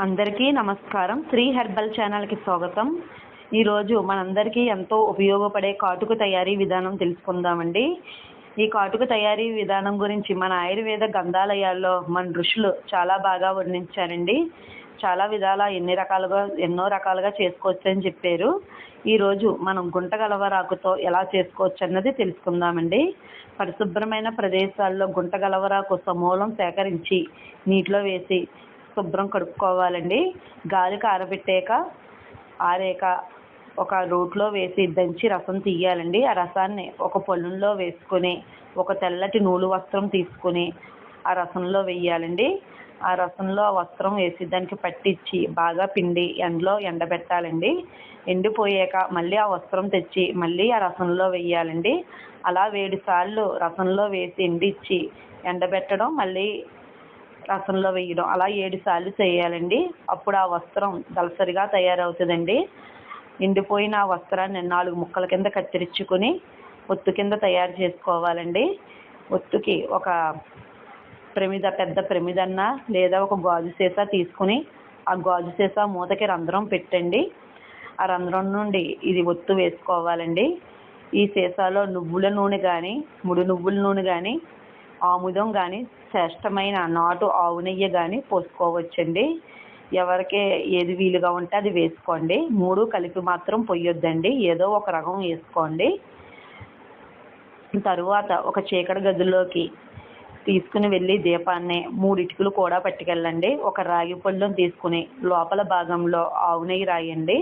అందరికీ నమస్కారం. శ్రీ హెర్బల్ ఛానల్కి స్వాగతం. ఈరోజు మనందరికీ ఎంతో ఉపయోగపడే కాటుక తయారీ విధానం తెలుసుకుందామండి. ఈ కాటుక తయారీ విధానం గురించి మన ఆయుర్వేద గ్రంథాలయాల్లో మన ఋషులు చాలా బాగా వర్ణించారండి. చాలా విధాల ఎన్నో రకాలుగా చేసుకోవచ్చు అని చెప్పారు. ఈరోజు మనం గుంటగలవరాకుతో ఎలా చేసుకోవచ్చు అన్నది తెలుసుకుందామండి. పరిశుభ్రమైన ప్రదేశాల్లో గుంటగలవరాకు సమూలం సేకరించి నీటిలో వేసి శుభ్రం కడుక్కోవాలండి. గాలికి ఆరాక ఒక రోట్లో వేసి దంచి రసం తీయాలండి. ఆ రసాన్ని ఒక పొలంలో వేసుకొని ఒక తెల్లటి నూలు వస్త్రం తీసుకుని ఆ రసంలో వేయాలండి. ఆ రసంలో ఆ వస్త్రం వేసి దానికి పట్టించి బాగా పిండి ఎండలో ఎండబెట్టాలండి. ఎండిపోయాక మళ్ళీ ఆ వస్త్రం తెచ్చి మళ్ళీ ఆ రసంలో వేయాలండి. అలా 7 సార్లు రసంలో వేసి ఎండిచ్చి ఎండబెట్టడం, మళ్ళీ రసంలో వేయడం, అలా 7 సార్లు చేయాలండి. అప్పుడు ఆ వస్త్రం దళసరిగా తయారవుతుందండి. ఎండిపోయిన ఆ వస్త్రాన్ని 4 ముక్కల కింద కత్తిరించుకొని ఒత్తు కింద తయారు చేసుకోవాలండి. ఒత్తుకి ఒక పెద్ద ప్రమిదన్న లేదా ఒక గాజు సీసా తీసుకుని ఆ గాజు సీసా మూతకి రంధ్రం పెట్టండి. ఆ రంధ్రం నుండి ఇది ఒత్తు వేసుకోవాలండి. ఈ సీసాలో నువ్వుల నూనె కానీ, ముడి నువ్వుల నూనె కానీ, ఆముదం కానీ, శ్రేష్టమైన నాటు ఆవు నెయ్యి కానీ పోసుకోవచ్చండి. ఎవరికి ఏది వీలుగా ఉంటే అది వేసుకోండి. 3 కలిపి మాత్రం పొయ్యొద్దండి, ఏదో ఒక రకం వేసుకోండి. తరువాత ఒక చీకటి గదిలోకి తీసుకుని వెళ్ళి దీపాన్ని 3 ఇటుకలు కూడా పట్టుకెళ్ళండి. ఒక రాగి పళ్ళెం తీసుకుని లోపల భాగంలో ఆవు నెయ్యి రాయండి.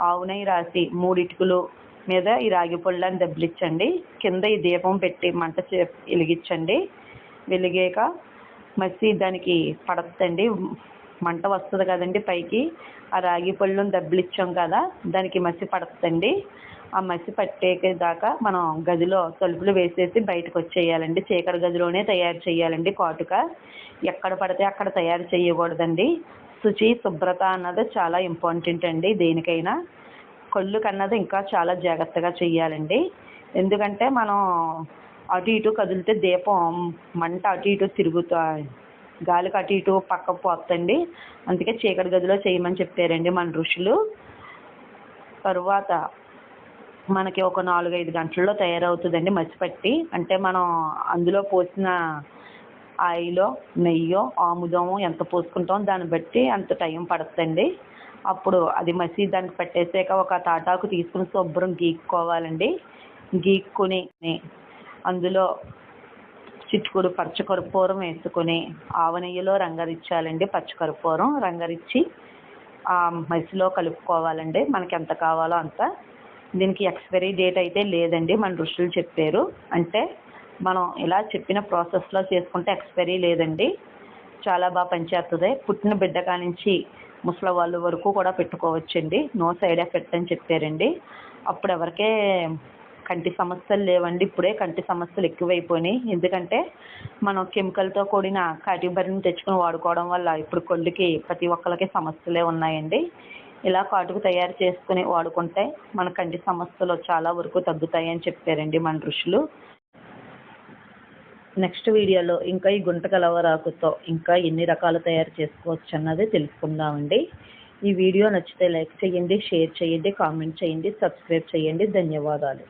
ఆవు నెయ్యి రాసి 3 ఇటుకలు మీద ఈ రాగి పళ్ళెని దెబ్బలిచ్చండి. కింద ఈ దీపం పెట్టి మంట వెలిగించండి. వెలిగాక మసి దానికి పడుతుందండి. మంట వస్తుంది కదండి పైకి. ఆ రాగి పళ్ళెం దెబ్బలిచ్చాం కదా, దానికి మసి పడుతుందండి. ఆ మసి పట్టేదాకా మనం గదిలో తలుపులు వేసేసి బయటకు వచ్చేయాలండి. చీకటి గదిలోనే తయారు చేయాలండి కాటుక. ఎక్కడ పడితే అక్కడ తయారు చేయకూడదండి. శుచి, శుభ్రత అన్నది చాలా ఇంపార్టెంట్ అండి. దేనికైనా కళ్ళు కన్నది ఇంకా చాలా జాగ్రత్తగా చేయాలండి. ఎందుకంటే మనం అటు ఇటు కదిలితే దీపం మంట అటు ఇటు గాలికి అటు ఇటు పక్కకు పోతుందండి. అందుకే చీకటి గదిలో చేయమని చెప్పారండి మన ఋషులు. తరువాత మనకి ఒక 4-5 గంటల్లో తయారవుతుందండి మసిపట్టి. అంటే మనం అందులో పోసిన ఆయిలో, నెయ్యో, ఆముదమో ఎంత పోసుకుంటామో దాన్ని బట్టి అంత టైం పడుతుందండి. అప్పుడు అది మసి దానికి పట్టేసాక ఒక తాటాకు తీసుకుని శుభ్రం గీక్కోవాలండి. గీక్కుని అందులో చిట్టుకుడు పచ్చకర్పూరం వేసుకొని ఆవ నెయ్యిలో రంగరించాలండి. పచ్చకర్పూరం రంగరించి ఆ మసిలో కలుపుకోవాలండి. మనకి ఎంత కావాలో అంత. దీనికి ఎక్స్పైరీ డేట్ అయితే లేదండి, మన ఋషులు చెప్పారు. అంటే మనం ఇలా చెప్పిన ప్రాసెస్లో చేసుకుంటే ఎక్స్పైరీ లేదండి. చాలా బాగా పనిచేస్తుంది. పుట్టిన బిడ్డ కానించి ముసలి వాళ్ళ వరకు కూడా పెట్టుకోవచ్చండి. నో సైడ్ ఎఫెక్ట్ అని చెప్పారండి. అప్పుడు ఎవరికే కంటి సమస్యలు లేవండి. ఇప్పుడే కంటి సమస్యలు ఎక్కువైపోయినాయి. ఎందుకంటే మనం కెమికల్తో కూడిన కాటిబరిని తెచ్చుకుని వాడుకోవడం వల్ల ఇప్పుడు కొళ్ళుకి ప్రతి ఒక్కరికి సమస్యలే ఉన్నాయండి. ఇలా కాటుకు తయారు చేసుకుని వాడుకుంటే మన కంటి సమస్యలు చాలా వరకు తగ్గుతాయని చెప్పారండి మన ఋషులు. నెక్స్ట్ వీడియోలో ఇంకా ఈ గుంటగలవరాకుతో ఇంకా ఎన్ని రకాలు తయారు చేసుకోవచ్చు అన్నది తెలుసుకుందామండి. ఈ వీడియో నచ్చితే లైక్ చేయండి, షేర్ చేయండి, కామెంట్ చేయండి, సబ్స్క్రైబ్ చేయండి. ధన్యవాదాలు.